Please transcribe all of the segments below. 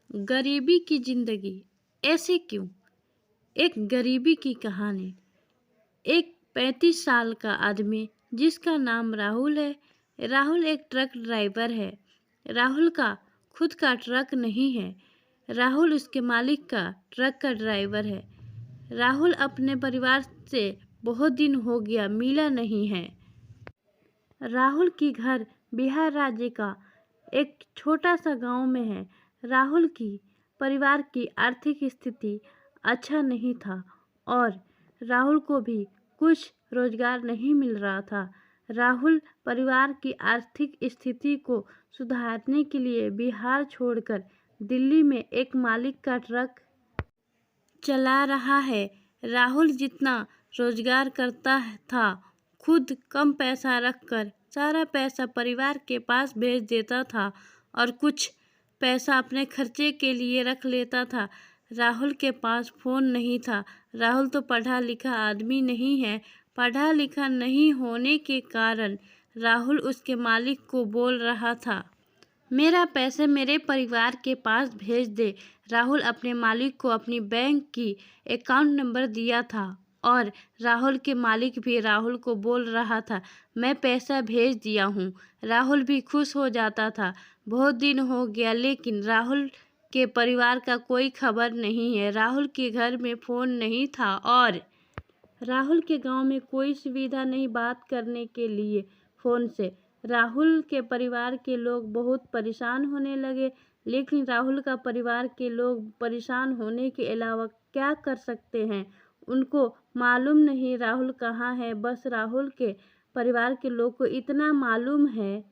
गरीबी की जिंदगी ऐसे क्यों। एक गरीबी की कहानी। एक 35 साल का आदमी जिसका नाम राहुल है। राहुल एक ट्रक ड्राइवर है। राहुल का खुद का ट्रक नहीं है। राहुल उसके मालिक का ट्रक का ड्राइवर है। राहुल अपने परिवार से बहुत दिन हो गया मिला नहीं है। राहुल की घर बिहार राज्य का एक छोटा सा गांव में है। राहुल की परिवार की आर्थिक स्थिति अच्छा नहीं था और राहुल को भी कुछ रोजगार नहीं मिल रहा था। राहुल परिवार की आर्थिक स्थिति को सुधारने के लिए बिहार छोड़कर दिल्ली में एक मालिक का ट्रक चला रहा है। राहुल जितना रोजगार करता था खुद कम पैसा रखकर सारा पैसा परिवार के पास भेज देता था और कुछ पैसा अपने खर्चे के लिए रख लेता था। राहुल के पास फ़ोन नहीं था। राहुल तो पढ़ा लिखा आदमी नहीं है। पढ़ा लिखा नहीं होने के कारण राहुल उसके मालिक को बोल रहा था, मेरा पैसे मेरे परिवार के पास भेज दे। राहुल अपने मालिक को अपनी बैंक की अकाउंट नंबर दिया था और राहुल के मालिक भी राहुल को बोल रहा था, मैं पैसा भेज दिया हूँ। राहुल भी खुश हो जाता था। बहुत दिन हो गया लेकिन राहुल के परिवार का कोई खबर नहीं है। राहुल के घर में फ़ोन नहीं था और राहुल के गांव में कोई सुविधा नहीं बात करने के लिए फ़ोन से। राहुल के परिवार के लोग बहुत परेशान होने लगे, लेकिन राहुल का परिवार के लोग परेशान होने के अलावा क्या कर सकते हैं, उनको मालूम नहीं राहुल कहाँ है। बस राहुल के परिवार के लोग को इतना मालूम है,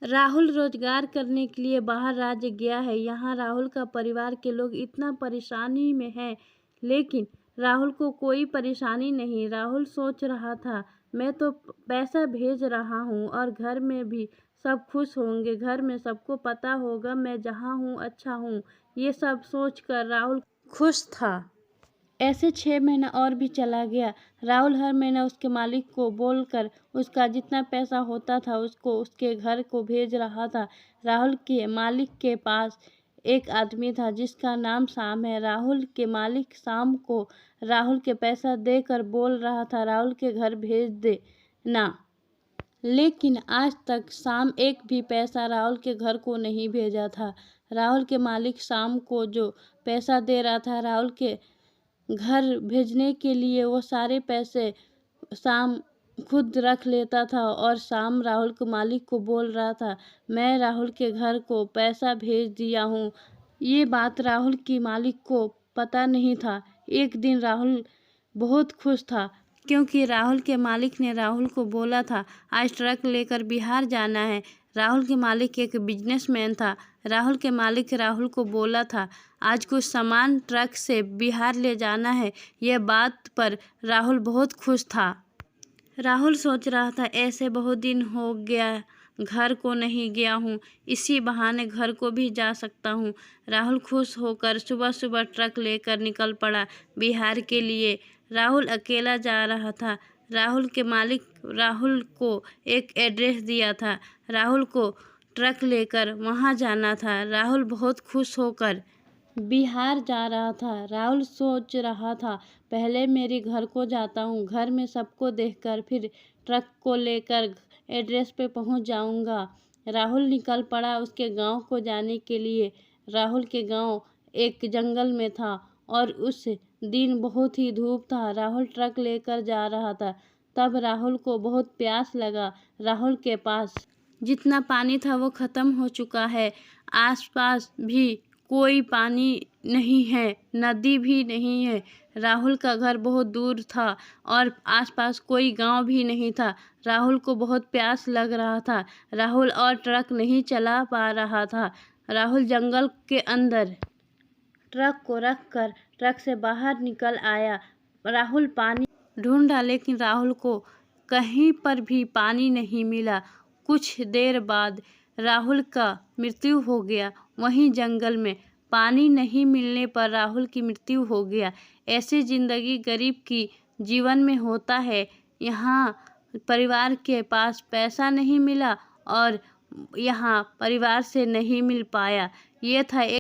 राहुल रोजगार करने के लिए बाहर राज्य गया है। यहाँ राहुल का परिवार के लोग इतना परेशानी में हैं, लेकिन राहुल को कोई परेशानी नहीं। राहुल सोच रहा था, मैं तो पैसा भेज रहा हूँ और घर में भी सब खुश होंगे, घर में सबको पता होगा मैं जहाँ हूँ अच्छा हूँ। ये सब सोचकर राहुल खुश था। ऐसे 6 महीना और भी चला गया। राहुल हर महीना उसके मालिक को बोलकर उसका जितना पैसा होता था उसको उसके घर को भेज रहा था। राहुल के मालिक के पास एक आदमी था जिसका नाम शाम है। राहुल के मालिक शाम को राहुल के पैसा देकर बोल रहा था, राहुल के घर भेज दे ना, लेकिन आज तक शाम एक भी पैसा राहुल के घर को नहीं भेजा था। राहुल के मालिक शाम को जो पैसा दे रहा था राहुल के घर भेजने के लिए, वो सारे पैसे शाम खुद रख लेता था और शाम राहुल के मालिक को बोल रहा था, मैं राहुल के घर को पैसा भेज दिया हूँ। ये बात राहुल की मालिक को पता नहीं था। एक दिन राहुल बहुत खुश था क्योंकि राहुल के मालिक ने राहुल को बोला था, आज ट्रक लेकर बिहार जाना है। राहुल के मालिक एक बिजनेसमैन था। राहुल के मालिक राहुल को बोला था, आज कुछ सामान ट्रक से बिहार ले जाना है। यह बात पर राहुल बहुत खुश था। राहुल सोच रहा था, ऐसे बहुत दिन हो गया घर को नहीं गया हूँ, इसी बहाने घर को भी जा सकता हूँ। राहुल खुश होकर सुबह सुबह ट्रक लेकर निकल पड़ा बिहार के लिए। राहुल अकेला जा रहा था। राहुल के मालिक राहुल को एक एड्रेस दिया था। राहुल को ट्रक लेकर वहाँ जाना था। राहुल बहुत खुश होकर बिहार जा रहा था। राहुल सोच रहा था, पहले मेरे घर को जाता हूँ, घर में सबको देखकर फिर ट्रक को लेकर एड्रेस पे पहुँच जाऊँगा। राहुल निकल पड़ा उसके गांव को जाने के लिए। राहुल के गांव एक जंगल में था और उस दिन बहुत ही धूप था। राहुल ट्रक लेकर जा रहा था, तब राहुल को बहुत प्यास लगा। राहुल के पास जितना पानी था वो ख़त्म हो चुका है। आसपास भी कोई पानी नहीं है, नदी भी नहीं है। राहुल का घर बहुत दूर था और आसपास कोई गांव भी नहीं था। राहुल को बहुत प्यास लग रहा था। राहुल और ट्रक नहीं चला पा रहा था। राहुल जंगल के अंदर ट्रक को रखकर ट्रक से बाहर निकल आया। राहुल पानी ढूंढा लेकिन राहुल को कहीं पर भी पानी नहीं मिला। कुछ देर बाद राहुल का मृत्यु हो गया। वहीं जंगल में पानी नहीं मिलने पर राहुल की मृत्यु हो गया। ऐसी जिंदगी गरीब की जीवन में होता है। यहाँ परिवार के पास पैसा नहीं मिला और यहाँ परिवार से नहीं मिल पाया। ये था एक